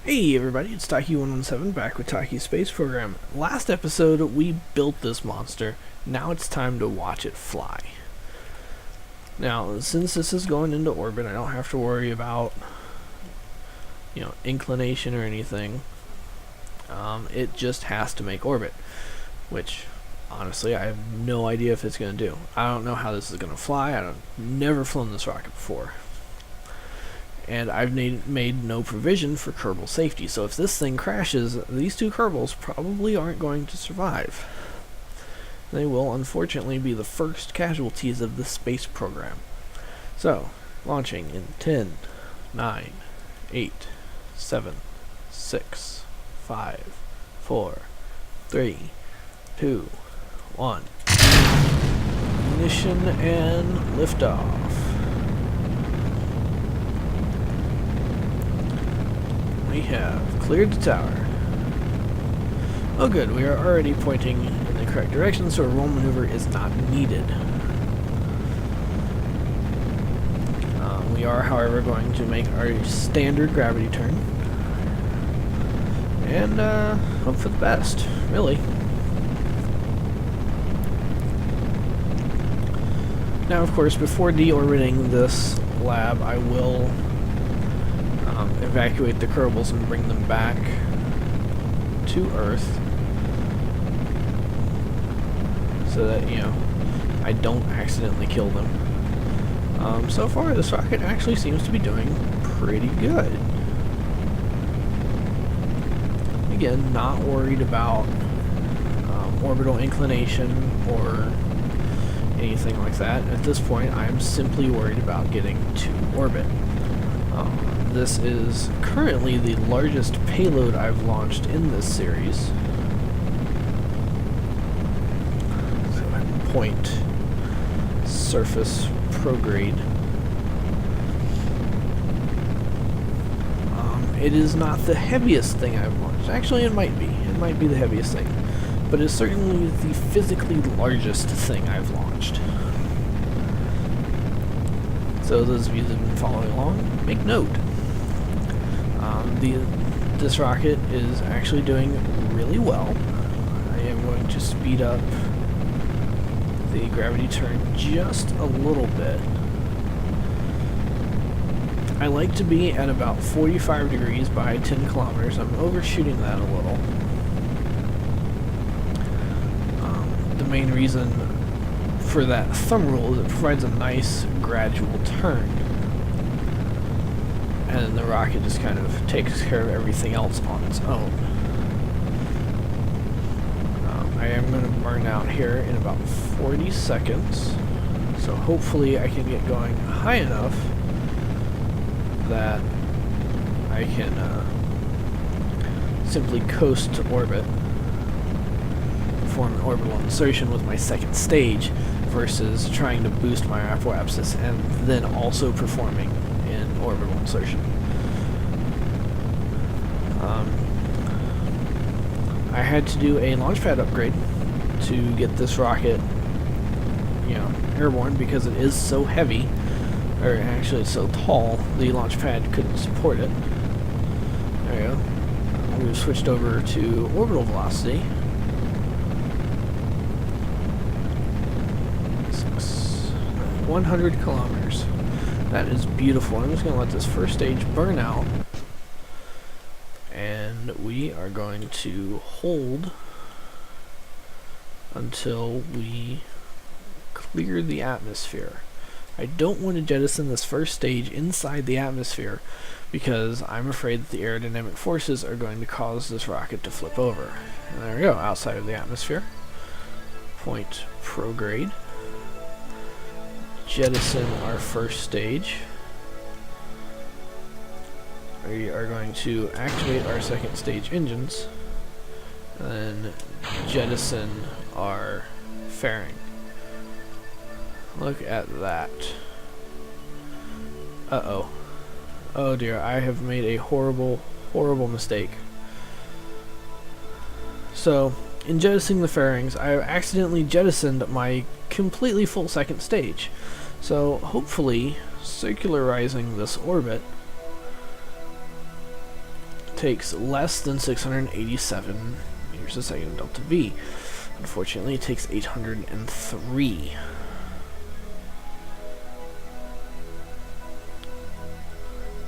Hey everybody, it's Taki 117 back with Taki's Space Program. Last episode we built this monster, now it's time to watch it fly. Now, since this is going into orbit, I don't have to worry about, inclination or anything. It just has to make orbit, which, honestly, I have no idea if it's going to do. I don't know how this is going to fly, I've never flown this rocket before. And I've made no provision for Kerbal safety, so if this thing crashes, these two Kerbals probably aren't going to survive. They will unfortunately be the first casualties of the space program. So, launching in 10, 9, 8, 7, 6, 5, 4, 3, 2, 1. Ignition and liftoff. We have cleared the tower. Oh good, we are already pointing in the correct direction, so a roll maneuver is not needed. We are, however, going to make our standard gravity turn. And hope for the best, really. Now, of course, before deorbiting this lab, I will evacuate the Kerbals and bring them back to Earth so that, I don't accidentally kill them. So far, this rocket actually seems to be doing pretty good. Again, not worried about orbital inclination or anything like that. At this point, I'm simply worried about getting to orbit. This is currently the largest payload I've launched in this series. So at point surface prograde. It is not the heaviest thing I've launched. Actually, it might be. It might be the heaviest thing. But it's certainly the physically largest thing I've launched. So those of you that have been following along, make note. This rocket is actually doing really well. I am going to speed up the gravity turn just a little bit. I like to be at about 45 degrees by 10 kilometers. I'm overshooting that a little. The main reason for that thumb rule is it provides a nice gradual turn. And the rocket just kind of takes care of everything else on its own. I am going to burn out here in about 40 seconds, so hopefully I can get going high enough that I can simply coast to orbit, perform an orbital insertion with my second stage, versus trying to boost my apoapsis and then also performing an orbital insertion. I had to do a launch pad upgrade to get this rocket, airborne because it is so heavy, or actually it's so tall, the launch pad couldn't support it. There you go. We've switched over to orbital velocity. 100 kilometers. That is beautiful. I'm just going to let this first stage burn out. And we are going to hold until we clear the atmosphere. I don't want to jettison this first stage inside the atmosphere because I'm afraid that the aerodynamic forces are going to cause this rocket to flip over. And there we go, outside of the atmosphere. Point prograde. Jettison our first stage. We are going to activate our second stage engines, and then jettison our fairing. Look at that. Uh-oh. Oh dear, I have made a horrible, horrible mistake. So, in jettisoning the fairings, I accidentally jettisoned my completely full second stage. So, hopefully, circularizing this orbit takes less than 687 meters a second delta V. Unfortunately, it takes 803.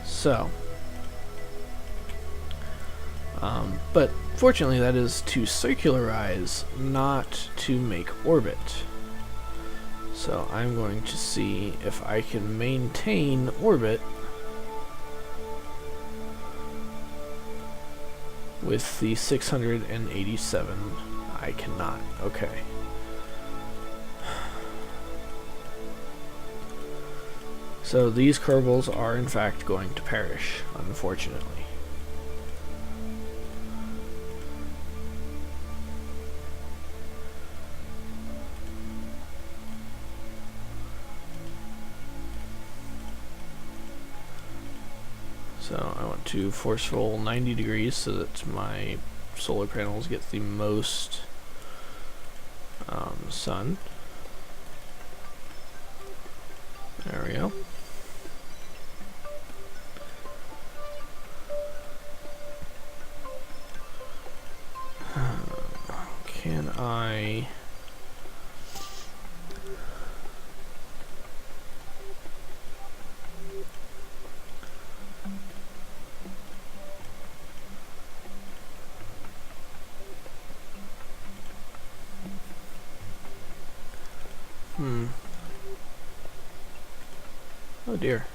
So, but fortunately that is to circularize, not to make orbit. So I'm going to see if I can maintain orbit with the 687. I cannot. Okay. So these Kerbals are in fact going to perish, unfortunately. So I want to force roll 90 degrees so that my solar panels get the most sun. There we go. Can I... Oh dear.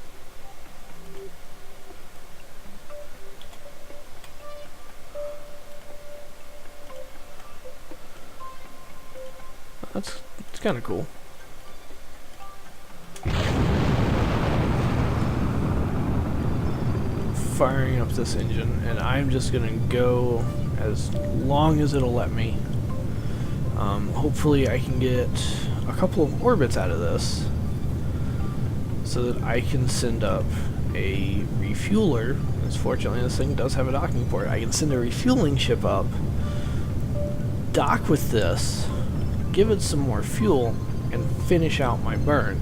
It's kind of cool. Firing up this engine, and I'm just gonna go as long as it'll let me. Hopefully I can get a couple of orbits out of this so that I can send up a refueler. Fortunately, this thing does have a docking port. I can send a refueling ship up, dock with this, give it some more fuel, and finish out my burn.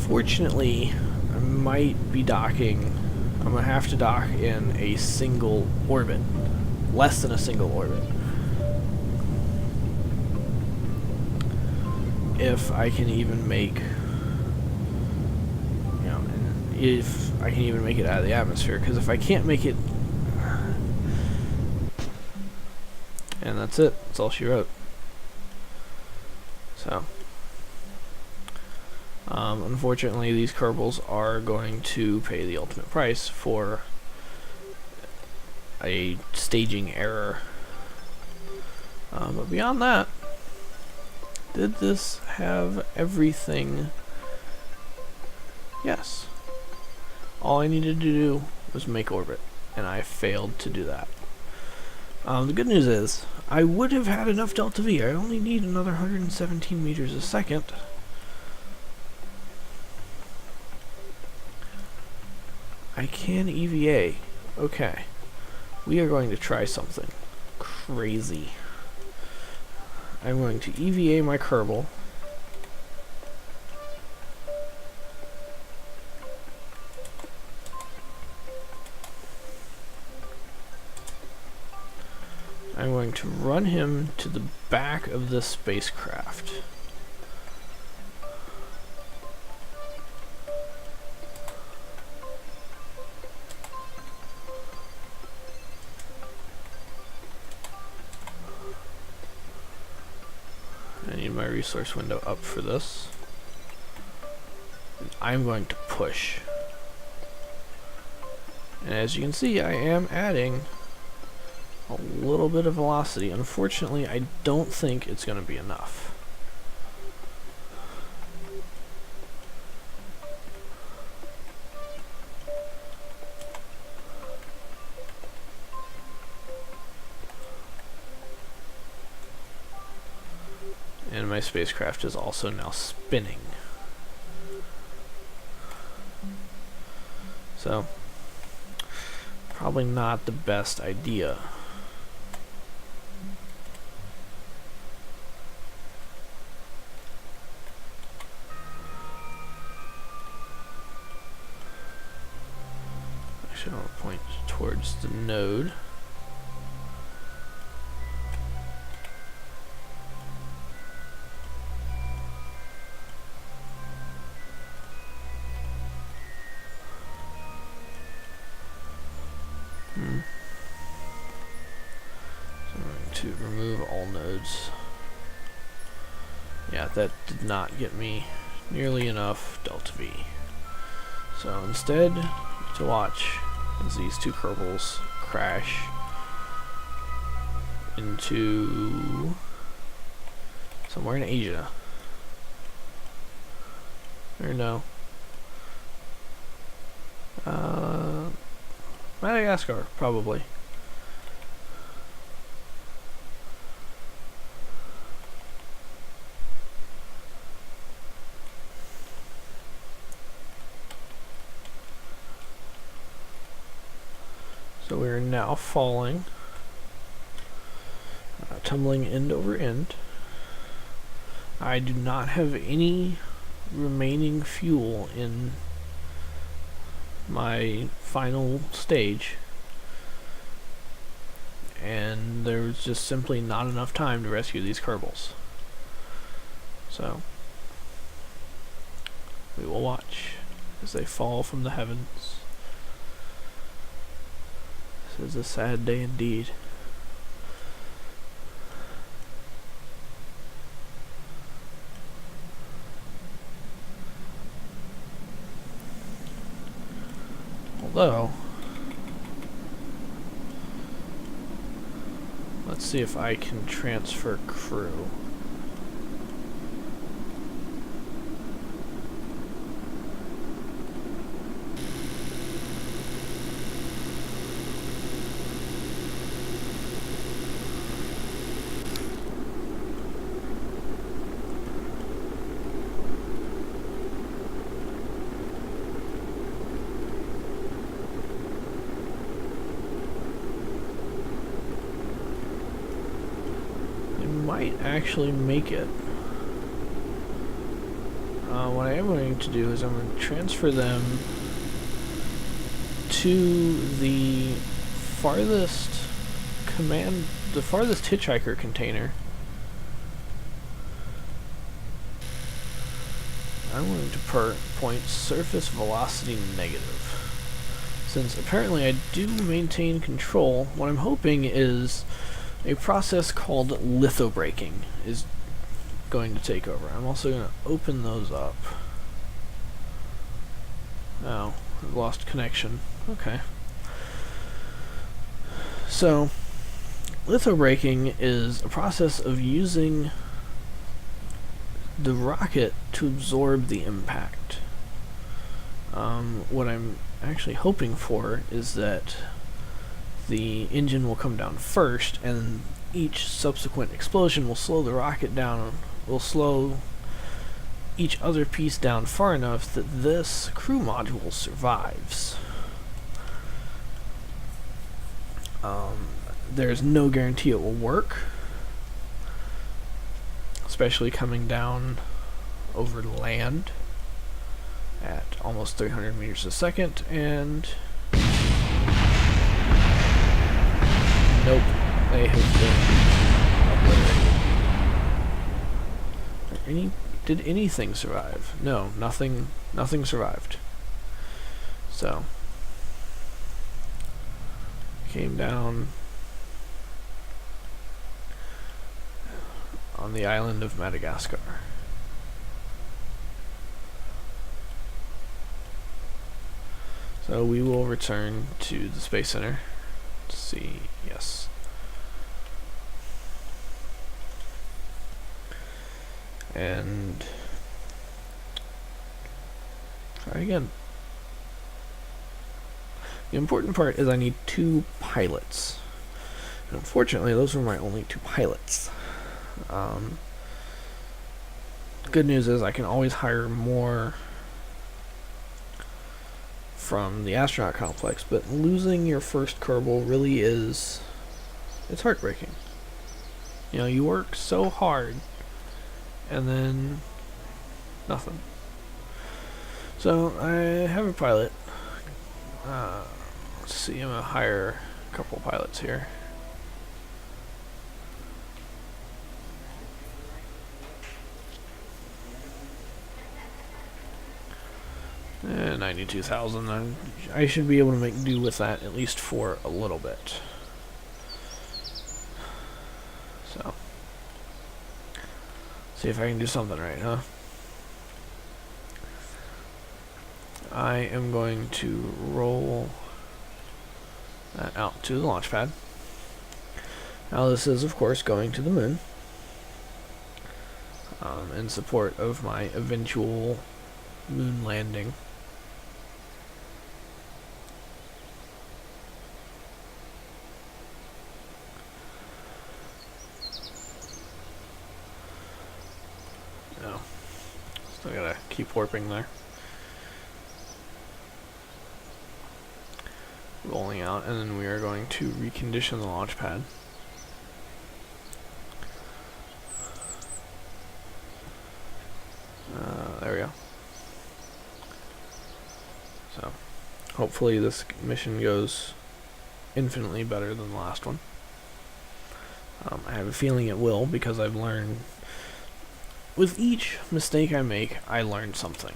Fortunately, I might be docking. I'm going to have to dock in a single orbit. Less than a single orbit. If I can even make... if I can even make it out of the atmosphere, because if I can't make it, and that's it, that's all she wrote. So unfortunately these Kerbals are going to pay the ultimate price for a staging error, but beyond that, did this have everything? Yes. All I needed to do was make orbit, and I failed to do that. The good news is, I would have had enough delta V. I only need another 117 meters a second. I can EVA. Okay. We are going to try something crazy. I'm going to EVA my Kerbal. I'm going to run him to the back of the spacecraft. I need my resource window up for this. And I'm going to push. And as you can see, I am adding a little bit of velocity. Unfortunately, I don't think it's going to be enough. And my spacecraft is also now spinning. So, probably not the best idea. Actually, I'll point towards the node. So I'm going to remove all nodes. Yeah, that did not get me nearly enough delta V. So instead, to watch as these two kerbals crash into somewhere in Asia. Or no. Madagascar, probably. So we are now falling, tumbling end over end. I do not have any remaining fuel in my final stage, and there's just simply not enough time to rescue these kerbals. So we will watch as they fall from the heavens. This is a sad day indeed. Although, let's see if I can transfer crew. Might actually make it. What I am going to do is I'm going to transfer them to the farthest hitchhiker container. I'm going to point surface velocity negative. Since apparently I do maintain control, what I'm hoping is a process called lithobraking is going to take over. I'm also going to open those up. Oh, I've lost connection. Okay. So, lithobraking is a process of using the rocket to absorb the impact. What I'm actually hoping for is that the engine will come down first, and each subsequent explosion will slow the rocket down, will slow each other piece down far enough that this crew module survives. There's no guarantee it will work, especially coming down over land at almost 300 meters a second, and nope, they have been obliterated. Did anything survive? No, nothing survived. So, came down on the island of Madagascar. So we will return to the Space Center. Let's see, yes. And try again. The important part is I need 2 pilots. And unfortunately, those were my only 2 pilots. Good news is I can always hire more from the astronaut complex, but losing your first Kerbal really is, it's heartbreaking. You know, you work so hard and then nothing. So I have a pilot. Let's see, I'm gonna hire a couple pilots here. Eh, 92,000. I should be able to make do with that at least for a little bit. So, see if I can do something right, huh? I am going to roll that out to the launch pad. Now this is, of course, going to the moon in support of my eventual moon landing. No, still gotta keep warping there. Rolling out, and then we are going to recondition the launch pad. There we go. So, hopefully this mission goes infinitely better than the last one. I have a feeling it will, because I've learned... With each mistake I make, I learn something.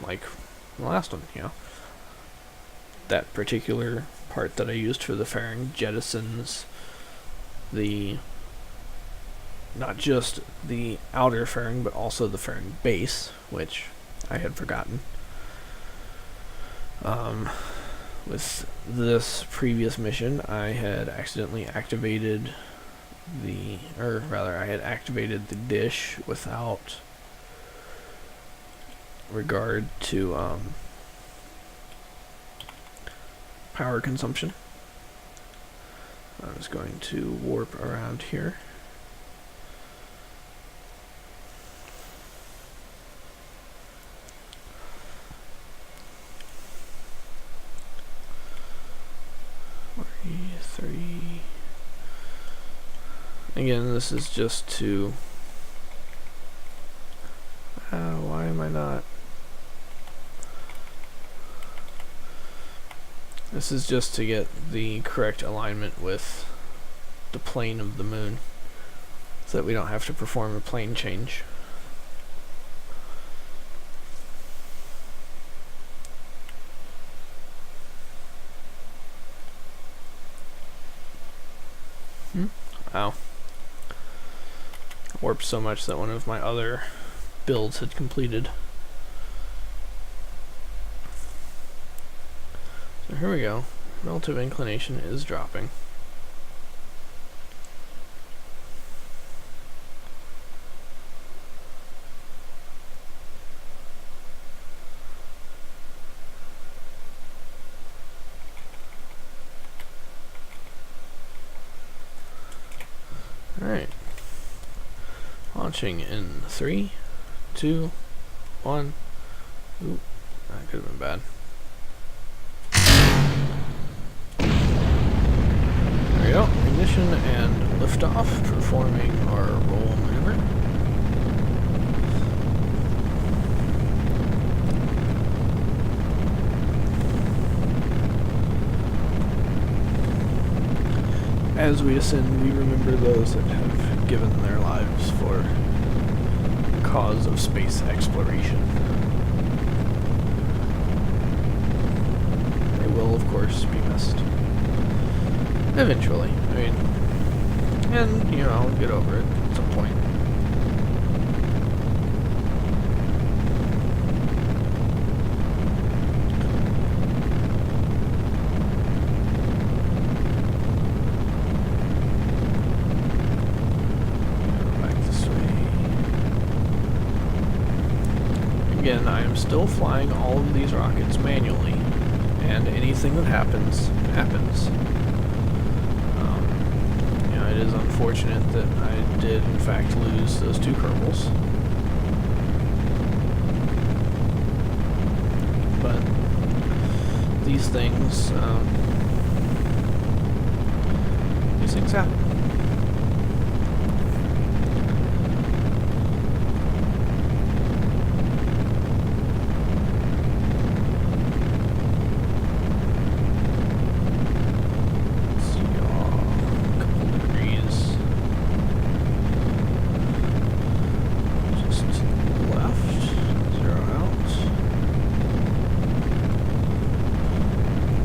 Like the last one, you know. That particular part that I used for the fairing jettisons the... not just the outer fairing, but also the fairing base, which I had forgotten. With this previous mission, I had accidentally activated the, or rather, I had activated the dish without regard to power consumption. I'm just going to warp around here. Three. Again, this is just to... why am I not... This is just to get the correct alignment with the plane of the moon, so that we don't have to perform a plane change. Wow. Warped so much that one of my other builds had completed. So here we go. Relative inclination is dropping. Alright. Launching in 3, 2, 1. Oop, that could have been bad. There we go. Ignition and liftoff, performing our roll maneuver. As we ascend, we remember those that have given their lives for the cause of space exploration. They will, of course, be missed. Eventually. I mean, and, you know, I'll get over it at some point. Again, I am still flying all of these rockets manually, and anything that happens, happens. You know, it is unfortunate that I did, in fact, lose those 2 Kerbals. But these things happen.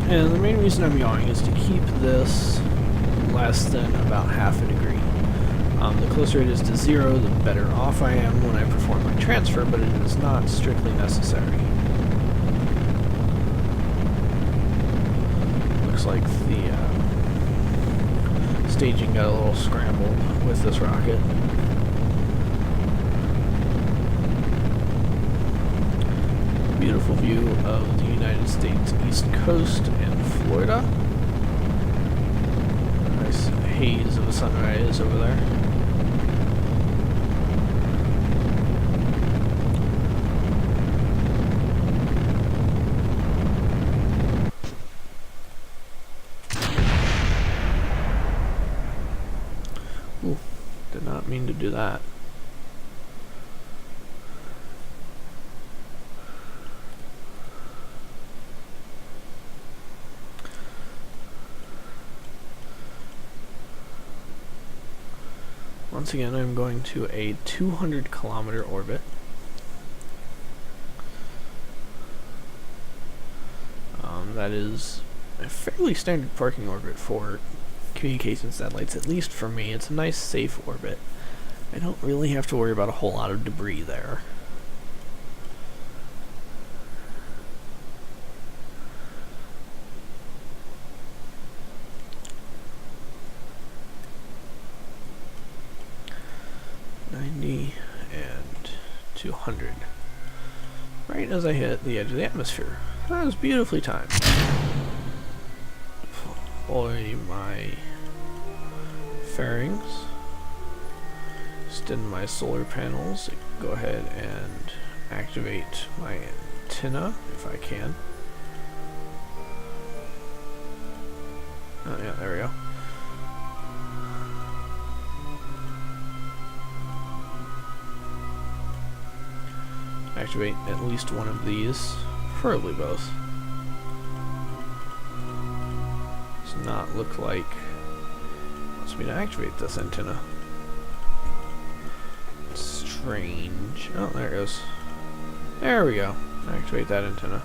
And the main reason I'm yawing is to keep this less than about half a degree. The closer it is to 0, the better off I am when I perform my transfer, but it is not strictly necessary. Looks like the staging got a little scrambled with this rocket. Beautiful view of the United States East Coast and Florida. Nice haze of a sunrise over there. Ooh, did not mean to do that. Once again, I'm going to a 200-kilometer orbit. That is a fairly standard parking orbit for communication satellites, at least for me. It's a nice, safe orbit. I don't really have to worry about a whole lot of debris there. And 200. Right as I hit the edge of the atmosphere. That was beautifully timed. Deploy my fairings. Extend my solar panels. Go ahead and activate my antenna if I can. Oh yeah, there we go. Activate at least one of these, preferably both. Does not look like it wants me to activate this antenna. Strange. Oh, there it goes. There we go. Activate that antenna.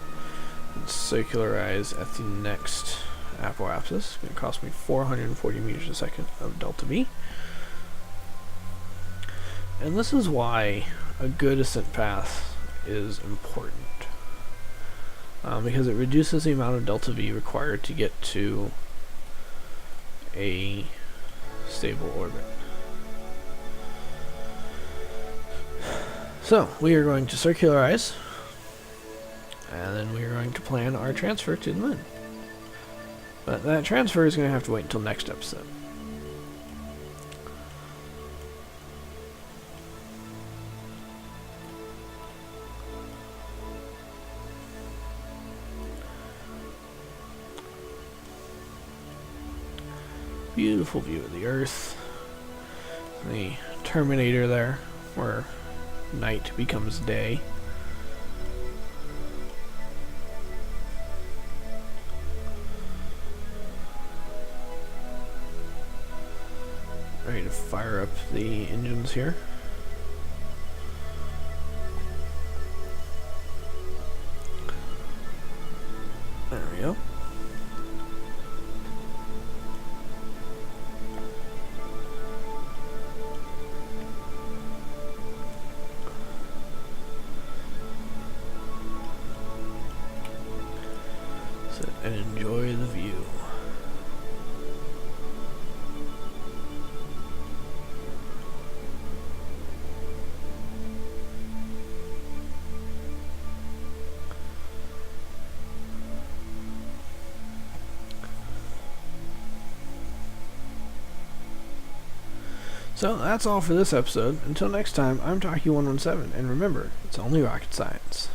And circularize at the next apoapsis. It's going to cost me 440 meters a second of delta V. And this is why a good ascent path is important, because it reduces the amount of delta V required to get to a stable orbit. So we are going to circularize, and then we are going to plan our transfer to the moon. But that transfer is going to have to wait until next episode. Beautiful view of the Earth. The Terminator there, where night becomes day. Ready to fire up the engines here. There we go. And enjoy the view. So that's all for this episode. Until next time, I'm Taki117, and remember, it's only rocket science.